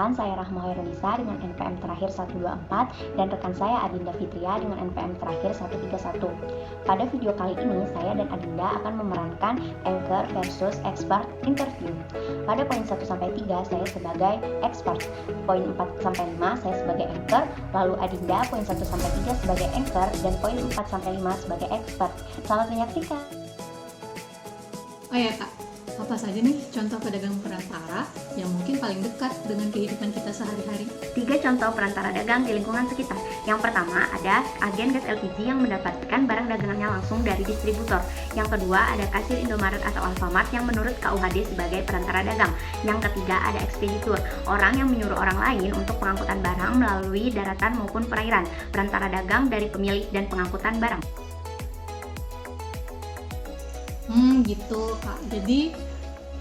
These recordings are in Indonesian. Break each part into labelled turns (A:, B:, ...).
A: Perkenalkan, saya Rahma Hoirunisa dengan NPM terakhir 124 dan rekan saya Adinda Fitria dengan NPM terakhir 131. Pada video kali ini, saya dan Adinda akan memerankan anchor versus expert interview. Pada poin 1-3 saya sebagai expert, poin 4-5 saya sebagai anchor, lalu Adinda poin 1-3 sebagai anchor dan poin 4-5 sebagai expert. Selamat menyaksikan.
B: Oh ya Kak, apa saja nih contoh pedagang perantara yang mungkin paling dekat dengan kehidupan kita sehari-hari?
A: 3 contoh perantara dagang di lingkungan sekitar. Yang pertama ada agen gas LPG yang mendapatkan barang dagangannya langsung dari distributor. Yang kedua ada kasir Indomaret atau Alfamart yang menurut KUHD sebagai perantara dagang. Yang ketiga ada ekspeditur, orang yang menyuruh orang lain untuk pengangkutan barang melalui daratan maupun perairan. Perantara dagang dari pemilik dan pengangkutan barang.
B: Gitu Kak. Jadi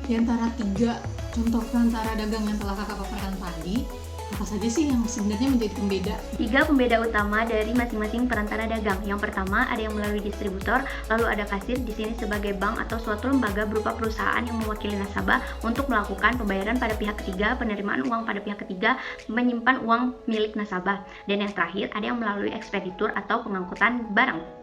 B: di antara 3 contoh perantara dagang yang telah Kakak paparkan tadi, apa saja sih yang sebenarnya menjadi pembeda?
A: 3 pembeda utama dari masing-masing perantara dagang. Yang pertama ada yang melalui distributor, lalu ada kasir di sini sebagai bank atau suatu lembaga berupa perusahaan yang mewakili nasabah untuk melakukan pembayaran pada pihak ketiga, penerimaan uang pada pihak ketiga, menyimpan uang milik nasabah. Dan yang terakhir ada yang melalui ekspeditur atau pengangkutan barang.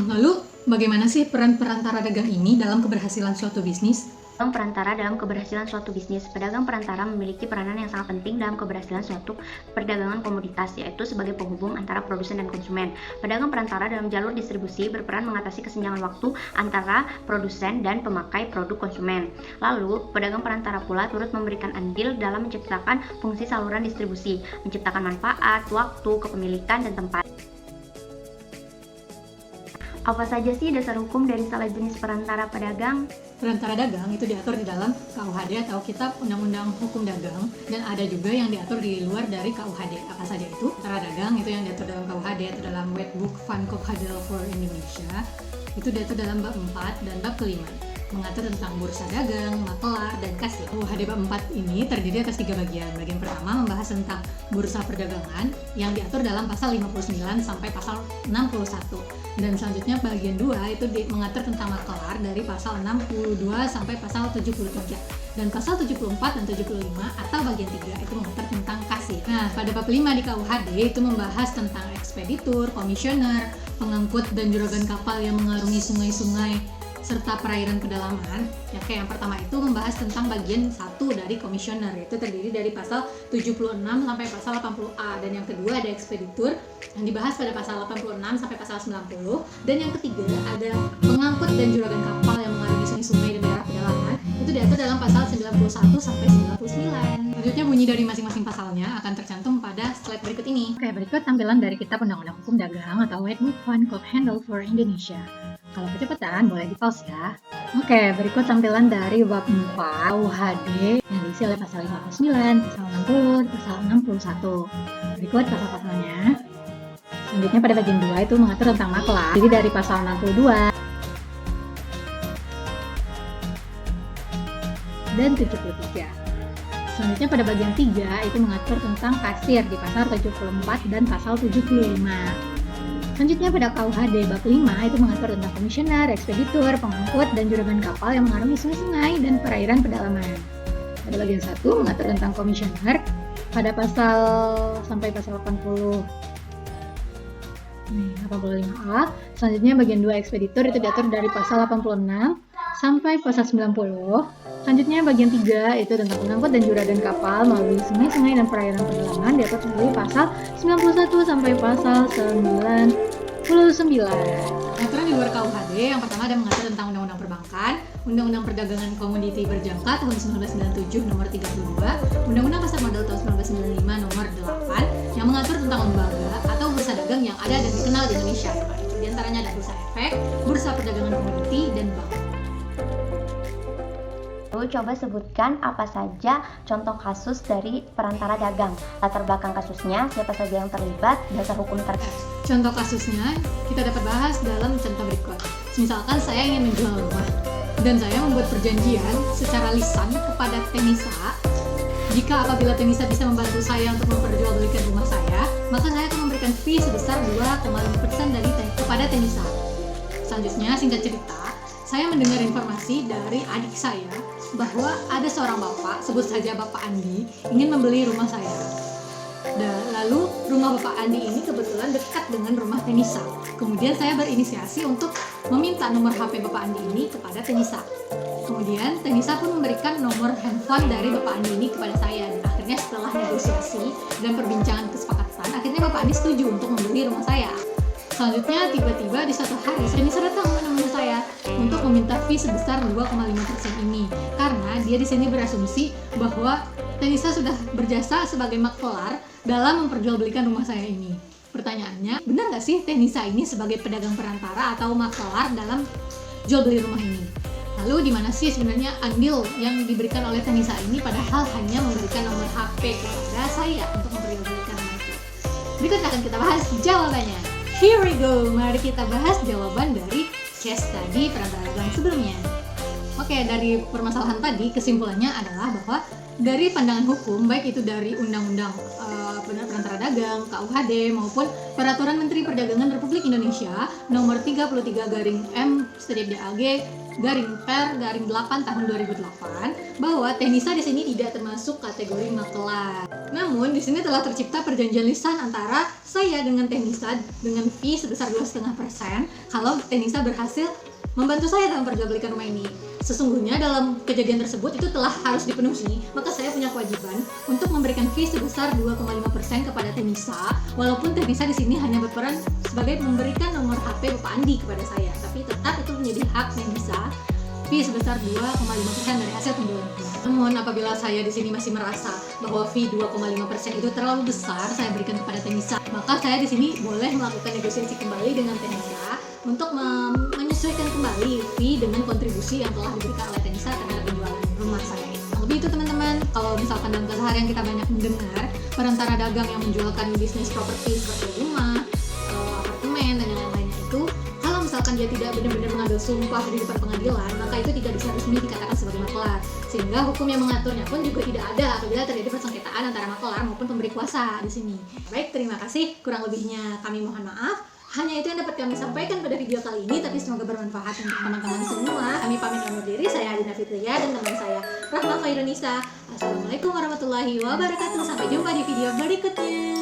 B: Lalu bagaimana sih peran perantara dagang ini dalam keberhasilan suatu bisnis?
A: Pedagang perantara dalam keberhasilan suatu bisnis. Pedagang perantara memiliki peranan yang sangat penting dalam keberhasilan suatu perdagangan komoditas, yaitu sebagai penghubung antara produsen dan konsumen. Pedagang perantara dalam jalur distribusi berperan mengatasi kesenjangan waktu antara produsen dan pemakai produk konsumen. Lalu, pedagang perantara pula turut memberikan andil dalam menciptakan fungsi saluran distribusi, menciptakan manfaat, waktu, kepemilikan, dan tempat. Apa saja sih dasar hukum dari salah jenis perantara pedagang?
B: Perantara dagang itu diatur di dalam KUHD atau Kitab Undang-Undang Hukum Dagang, dan ada juga yang diatur di luar dari KUHD. Apa saja itu? Perantara dagang itu yang diatur dalam KUHD atau dalam Wetboek van Koophandel voor Indonesia. Itu diatur dalam bab 4 dan bab kelima, mengatur tentang bursa dagang, makelar, dan kasir. KUHD bab 4 ini terdiri atas 3 bagian. Bagian pertama membahas tentang bursa perdagangan yang diatur dalam pasal 59 sampai pasal 61. Dan selanjutnya bagian 2 itu mengatur tentang makelar dari pasal 62 sampai pasal 73. Dan pasal 74 dan 75 atau bagian 3 itu mengatur tentang kasir. Nah, pada bab 5 di KUHD itu membahas tentang ekspeditur, komisioner, pengangkut dan juragan kapal yang mengarungi sungai-sungai serta perairan pedalaman. Ya, kayak yang pertama itu membahas tentang bagian 1 dari komisioner, yaitu terdiri dari pasal 76 sampai pasal 80A, dan yang kedua ada ekspeditur yang dibahas pada pasal 86 sampai pasal 90, dan yang ketiga ada pengangkut dan juragan kapal yang mengarungi sungai-sungai dan daerah pedalaman, itu diatur dalam pasal 91 sampai 99. Selanjutnya bunyi dari masing-masing pasalnya akan tercantum pada slide berikut ini. Oke, berikut tampilan dari Kitab Undang-Undang Hukum Dagang atau Wetboek van Koophandel voor Indonesia. Kalau kecepatan boleh di-pause ya. Oke, berikut tampilan dari bab 4 KUHD yang diisi oleh pasal 59, pasal 60, pasal 61. Berikut pasal-pasalnya. Selanjutnya pada bagian 2 itu mengatur tentang makelar. Jadi dari pasal 62 dan 73. Selanjutnya pada bagian 3 itu mengatur tentang kasir di pasal 74 dan pasal 75. Selanjutnya pada KUHD bab 5 itu mengatur tentang komisioner, ekspeditur, pengangkut, dan juragan kapal yang mengarungi sungai-sungai dan perairan pedalaman. Pada bagian 1 mengatur tentang komisioner pada pasal sampai pasal 85A. Selanjutnya bagian 2 ekspeditur itu diatur dari pasal 86 sampai pasal 90. Selanjutnya bagian 3 itu tentang pengangkut dan juragan kapal melalui sungai-sungai dan perairan pedalaman diatur melalui pasal 91 sampai pasal 99. Aturan di luar KUHD yang pertama ada mengatur tentang Undang-Undang Perbankan, Undang-Undang Perdagangan Komoditi Berjangka tahun 1997 nomor 32, Undang-Undang Pasar Modal tahun 1995 nomor 8 yang mengatur tentang lembaga atau bursa dagang yang ada dan dikenal di Indonesia. Di antaranya ada bursa efek, bursa perdagangan komoditi, dan bank.
A: Lalu coba sebutkan apa saja contoh kasus dari perantara dagang, latar belakang kasusnya, siapa saja yang terlibat, dasar hukum terkait.
B: Contoh kasusnya kita dapat bahas dalam contoh berikut. Misalkan saya ingin menjual rumah dan saya membuat perjanjian secara lisan kepada Tenisa. Jika apabila Tenisa bisa membantu saya untuk memperjualbelikan rumah saya, maka saya akan memberikan fee sebesar 2,5% kepada Tenisa. Selanjutnya, singkat cerita, saya mendengar informasi dari adik saya bahwa ada seorang bapak, sebut saja Bapak Andi, ingin membeli rumah saya. Dan lalu rumah Bapak Andi ini kebetulan dekat dengan rumah Tenisa. Kemudian saya berinisiasi untuk meminta nomor HP Bapak Andi ini kepada Tenisa. Kemudian Tenisa pun memberikan nomor handphone dari Bapak Andi ini kepada saya. Dan akhirnya setelah negosiasi dan perbincangan kesepakatan, akhirnya Bapak Andi setuju untuk membeli rumah saya. Selanjutnya tiba-tiba di suatu hari Tenisa datang menemui saya untuk meminta fee sebesar 2,5% ini, karena dia di sini berasumsi bahwa Tenisa sudah berjasa sebagai maklar dalam memperjualbelikan rumah saya ini. Pertanyaannya, benar nggak sih Tenisa ini sebagai pedagang perantara atau maklar dalam jual beli rumah ini? Lalu di mana sih sebenarnya andil yang diberikan oleh Tenisa ini, padahal hanya memberikan nomor HP kepada saya untuk memperjualbelikan rumah itu? Berikut akan kita bahas jawabannya. Here we go, mari kita bahas jawaban dari case tadi perantara dagang sebelumnya. Oke, dari permasalahan tadi kesimpulannya adalah bahwa dari pandangan hukum, baik itu dari Undang-Undang Perantara Dagang, KUHD, maupun Peraturan Menteri Perdagangan Republik Indonesia Nomor 33/M/DAG/Per/8 tahun 2008, bahwa Tenisa di sini tidak termasuk kategori maklar. Namun di sini telah tercipta perjanjian lisan antara saya dengan Tenisa dengan fee sebesar 2,5% kalau Tenisa berhasil membantu saya dalam perjualbelikan rumah ini. Sesungguhnya dalam kejadian tersebut itu telah harus dipenuhi, maka saya punya kewajiban untuk memberikan fee sebesar 2,5% kepada Tenisa, walaupun Tenisa di sini hanya berperan sebagai memberikan nomor HP Bapak Andi kepada saya, tapi tetap itu menjadi hak Tenisa, fee sebesar 2,5% dari hasil penjualan. Namun apabila saya di sini masih merasa bahwa fee 2,5% itu terlalu besar saya berikan kepada Tenisa, maka saya di sini boleh melakukan negosiasi kembali dengan Tenisa untuk menyesuaikan kembali fee dengan kontribusi yang telah diberikan oleh Tenisa terhadap penjualan rumah saya ini. Lebih itu teman-teman, kalau misalkan dalam keseharian kita banyak mendengar perantara dagang yang menjualkan bisnis properti seperti rumah, apartemen, dan yang lain-lainnya itu, kalau misalkan dia tidak benar-benar mengambil sumpah di depan pengadilan, maka itu tidak bisa resmi dikatakan sebagai maklar. Sehingga hukum yang mengaturnya pun juga tidak ada apabila terjadi persengketaan antara maklar maupun pemberi kuasa di sini. Baik, terima kasih. Kurang lebihnya kami mohon maaf. Hanya itu yang dapat kami sampaikan pada video kali ini, tapi semoga bermanfaat untuk teman-teman semua. Kami pamit undur diri, saya Adinda Fitria dan teman saya Rahma Khairunisa. Assalamualaikum warahmatullahi wabarakatuh. Sampai jumpa di video berikutnya.